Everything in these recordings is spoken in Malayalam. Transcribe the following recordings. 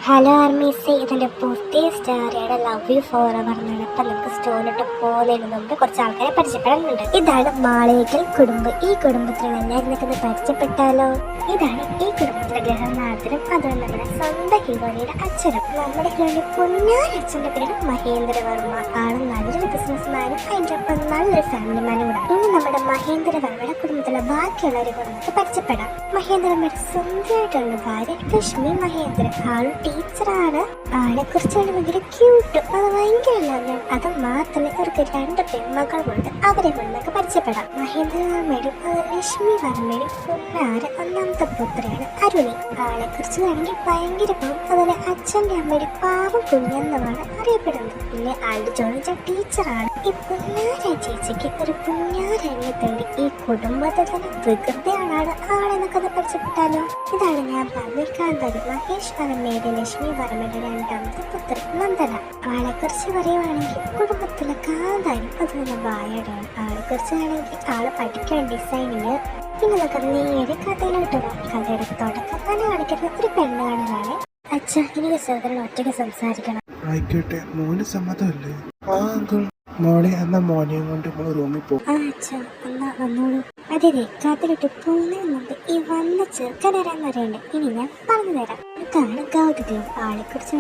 ഹലോ ആർമീസേ, ഇതിൻ്റെ പുതിയ സ്റ്റോറിയുടെ ലവ് യു ഫോർ എവർ എന്നാണ്. അപ്പം നമുക്ക് സ്റ്റോറിട്ട് പോകുന്നതിന് മുമ്പ് കുറച്ച് ആൾക്കാരെ പരിചയപ്പെടാനുണ്ട്. ഇതാണ് മാളേക്കൽ കുടുംബം. ഈ കുടുംബത്തിലുള്ള എല്ലാവരും നിൽക്കുന്ന പരിചയപ്പെട്ടാലോ? ഇതാണ് ഈ കുടുംബത്തിലെ ഗ്രഹനാഥനും അതുകൊണ്ട് നമ്മുടെ സ്വന്തം ഹീറോയുടെ അച്ഛനും. നമ്മുടെ ഹീറോയുടെ പൊന്നാരച്ഛൻ്റെ പേര് മഹേന്ദ്രവർമ്മ. ആളും നല്ലൊരു ബിസിനസ്മാനും അതിൻ്റെ ഒപ്പം നല്ലൊരു ഫാമിലിമാനും കൂടെ. ഇനി നമ്മുടെ മഹേന്ദ്രവർമ്മയുടെ കുടുംബത്തിലെ ബാക്കിയുള്ളവരെ കൂടെ നമുക്ക് പരിചയപ്പെടാം. മഹേന്ദ്രവർമ്മയുടെ സ്വന്തമായിട്ടുള്ള ഭാര്യ രശ്മി മഹേന്ദ്രൻ. ആളും ടീച്ചറാണ്. ആളെ കുറിച്ചാണ് ഭയങ്കര ക്യൂട്ട്. അത് ഭയങ്കര ലവ്യാണ്. അത് മാത്രമല്ല അവർക്ക് 2 പെൺമക്കളുണ്ട്. അവരെ കൊണ്ടൊക്കെ പരിചയപ്പെടാം. മഹേന്ദ്രവർമ്മയുടെ ലക്ഷ്മി വർമ്മയുടെ പൊന്നാര ഒന്നാമത്തെ പുത്രിയാണ് അരുണി. ആളെ കുറിച്ച് വേണമെങ്കിൽ ഭയങ്കര പാവം. അതുപോലെ അച്ഛൻ്റെ അമ്മയുടെ പാവം കുഞ്ഞെന്നുമാണ് അറിയപ്പെടുന്നത്. പിന്നെ ആളുടെ ജോലിച്ച ടീച്ചറാണ്. ഈ പൊന്നാര ചേച്ചിക്ക് ഒരു പൊന്നാരനെ തേടി ഈ കുടുംബത്തെ തന്നെ വികൃതിയാണ് ആളെന്നൊക്കെ ഒന്ന് പരിചയപ്പെട്ടാലോ? ഇതാണ് ഞാൻ പറഞ്ഞിരിക്കാൻ തരും മഹേഷ് വർമ്മയുടെ ലക്ഷ്മി വർമ്മയുടെ 2ാമത്തെ പുത്രി നന്ദന. ആളെ കുറിച്ച് പറയുവാണെങ്കിൽ കുടുംബത്തിലെ കാന്താനും അതുപോലെ വായടാണ്. ആളെ കുറിച്ച് ആണെങ്കിൽ ആള് പഠിക്കാൻ ഡിസൈനിങ്. പിന്നെ നമുക്ക് നേരെ കഥയിലോട്ട് വരാം. കഥയുടെ തുടക്കം തന്നെ കാണിക്കുന്ന ഒരു പെണ്ണ് കാണലാണ്. അച്ഛാ, എനിക്ക് സഹോദരൻ ഒറ്റയ്ക്ക് സംസാരിക്കണം. ആയിക്കോട്ടെ, മോന് സമ്മതമല്ലേ? മോളെ എന്നാ മോനെയും കൊണ്ട് നമ്മൾ റൂമിൽ പോകും. അച്ഛാ എന്നാ വന്നോളൂ. അതെ, കാത്തിലിട്ട് പോകുന്നതിന് മുമ്പ് ഈ വന്ന ചെറുക്കനാരാന്ന് അറിയണ്ടേ? ഇനി ഞാൻ പറഞ്ഞു തരാം. ഇതാണ് ഗൗതദേവ്. ആളെ കുറിച്ച്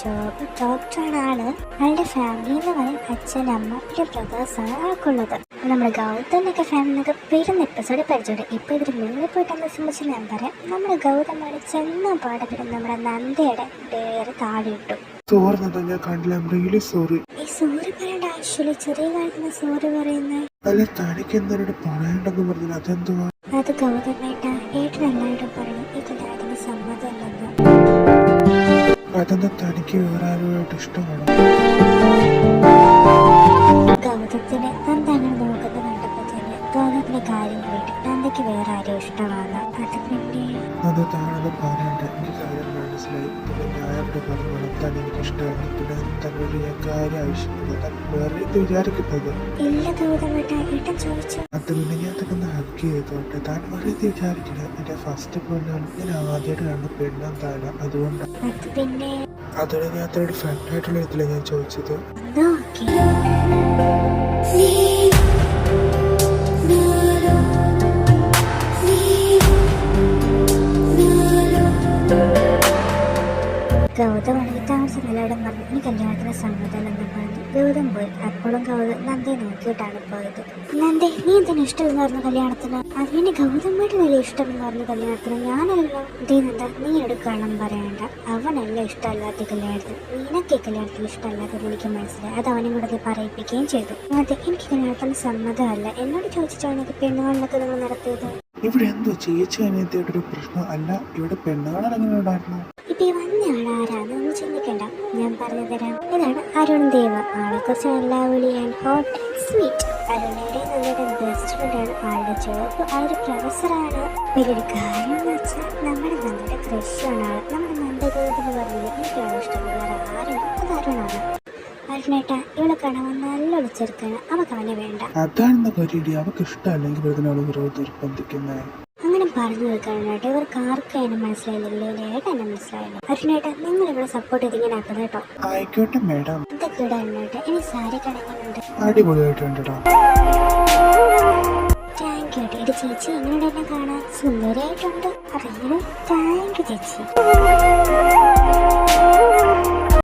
ജോബ് ഡോക്ടറാണ് ആള്. ആളുടെ ഫാമിലി എന്ന് പറയാൻ അച്ഛൻ, അമ്മ, പിന്നെ ബ്രദേഴ്സാണ് ആൾക്കുള്ളത്. നമ്മുടെ ഗൗതമിനൊക്കെ ഫാമിലിനൊക്കെ വരുന്ന എപ്പിസോഡ് പരിചയം. ഇപ്പൊ ഇതിന് മുന്നിൽ പോയിട്ടെന്നെ സംബന്ധിച്ച് ഞാൻ പറയാം. നമ്മുടെ ഗൗതമാണ് ചെന്ന പാടത്തിന് നമ്മുടെ നന്ദയുടെ പേര് താടിയിട്ടു. ഞാൻ കണ്ടില്ല. സോറി. ഈ സോറി പറയേണ്ട ആവശ്യമില്ല. ചെറിയ കാര്യത്തിന് സോറി പറയുന്നത്. അല്ല, തനിക്ക് എന്താണ് പറയണ്ടെന്ന് പറഞ്ഞത്? അതെന്തുവാ? അത് ഗൗതമേട്ട ഏട്ടനെല്ലാവരും പറഞ്ഞു ഇതിന് സമ്മതമല്ലെന്ന്. അതെന്താ, തനിക്ക് വേറെ ആരുമായിട്ട് ഇഷ്ടമാണോ? ഗൗതത്തിന് നന്ദ അങ്ങനെ നോക്കുന്നത് കണ്ടപ്പോ തന്നെ ഗൗതത്തിന്റെ കാര്യം കേട്ട് നന്ദയ്ക്ക് വേറെ ആരും ഇഷ്ടമാണ്. അത് പിന്നെ അത് താഴെ പറയണ്ട. എനിക്ക് കാര്യം മനസ്സിലായി. പിന്നെ ഞായറുടെ കാര്യം വളർത്താൻ എനിക്ക് ഇഷ്ടമാണ്. പിന്നെ തന്നോട് ഞാൻ കാര്യം ആവശ്യമില്ല. വേറെ ഇത് വിചാരിക്കുന്നത് ഇല്ല ഗൗതമേട്ട. ഏട്ടൻ ചോദിച്ചു. അത് പിന്നെ ഞാൻ അതൊക്കെ ഒന്ന് ഹഗ് ചെയ്തോട്ടെ. താൻ വളരെ വിചാരിക്കില്ല. എന്റെ ഫസ്റ്റ് പെണ്ണാണ്. ഞാൻ ആദ്യമായിട്ട് കണ്ട പെണ്ണാൻ താന. അതുകൊണ്ടാണ്. അത് പിന്നെ അതോടെ ഞാൻ അത്രയോട് ഫ്രണ്ടായിട്ടുള്ള ഇതിലാണ് ഞാൻ ചോദിച്ചത്. ഗൗതമാണെങ്കിൽ താമസം എല്ലാവരും പറഞ്ഞു ഇനി കല്യാണത്തിന് സമ്മതമല്ലെന്ന് പറഞ്ഞു. ഗൗതം പോയി. അപ്പോഴും ഗൗതം നന്ദയെ നോക്കിയിട്ടാണ് പോയത്. നന്ദേ, നീ എന്തിനു ഇഷ്ടമെന്ന് പറഞ്ഞു കല്യാണത്തിന്? അതിന് ഗൗതമായിട്ട് നല്ല ഇഷ്ടമെന്ന് പറഞ്ഞു കല്യാണത്തിന്. ഞാനല്ലോ. ഇതേ നന്ദ, നീ എടുക്കണം പറയണ്ട. അവനല്ല ഇഷ്ടമല്ലാത്ത കല്യാണത്തിന്. നിനക്ക് കല്യാണത്തിന് ഇഷ്ടമല്ലാത്തത് എനിക്ക് മനസ്സിലായി. അത് അവനും കൂടെ പറയിപ്പിക്കുകയും ചെയ്തു. അതെ, എനിക്ക് കല്യാണത്തിന് സമ്മതമല്ല. എന്നോട് ചോദിച്ചിട്ടാണ് എനിക്ക് പെണ്ണുകളിലൊക്കെ നിങ്ങൾ നടത്തിയത്. ഇവിടെ എന്തോ ചേച്ചി അനിയത്തിയായിട്ടൊരു പ്രശ്നം അല്ല. ഇവിടെ പെണ്ണുകളങ്ങനെ ഉണ്ടായിരുന്നു. ഇപ്പൊ ഈ വന്നയാൾ ആരാന്ന് ചിന്തിക്കണ്ട, ഞാൻ പറഞ്ഞു തരാം. ഇതാണ് അരുൺ ദേവ്. ആളെ കുറിച്ച് എല്ലാ വിളി ആൻഡ് ഹോട്ട് ആൻഡ് സ്വീറ്റ്. അരുണയുടെ നല്ലൊരു ബെസ്റ്റ് ഫ്രണ്ടാണ്. ആളുടെ ജോബ് ആ ഒരു പ്രൊഫസറാണ്. വലിയൊരു കാര്യം എന്ന് വെച്ചാൽ നമ്മുടെ നന്ദയുടെ ക്രഷാണ് ആള്. നമ്മുടെ നന്ദഗോപെന്ന് പറഞ്ഞത് എനിക്കാണ് ഇഷ്ടം. വേറെ ആരും അത് അരുണാണ്. അരുണേട്ട, ഇവളെ കാണാൻ നല്ല ഒളിച്ചെടുക്കാണ്. അവക്ക് അവനെ വേണ്ട. അതാണെന്ന പരിപാടി. അവർക്ക് ഇഷ്ടമല്ലെങ്കിൽ നിർബന്ധിക്കുന്നത്. അങ്ങനെ പറഞ്ഞു വെക്കാനായിട്ട് ഇവർക്ക് ആർക്കും എന്നെ മനസ്സിലായില്ലേ? ഏട്ടാ എന്നെ മനസ്സിലായില്ല. അരുണേട്ട, നിങ്ങൾ ഇവിടെ സപ്പോർട്ട് ചെയ്ത് ഇങ്ങനെ ആക്കുന്നത് കേട്ടോ. ആയിക്കോട്ടെ മേഡം. ഇതൊക്കെ ഇവിടെ അരുണേട്ട. ഇനി സാരി കടങ്ങുന്നുണ്ട്. അടിപൊളിയായിട്ടുണ്ടോ? Thank you. ഇത് ചേച്ചി എങ്ങനെ കാണാൻ സുന്ദരിയായിട്ടുണ്ട്. അതെങ്ങനെ? താങ്ക് യു ചേച്ചി.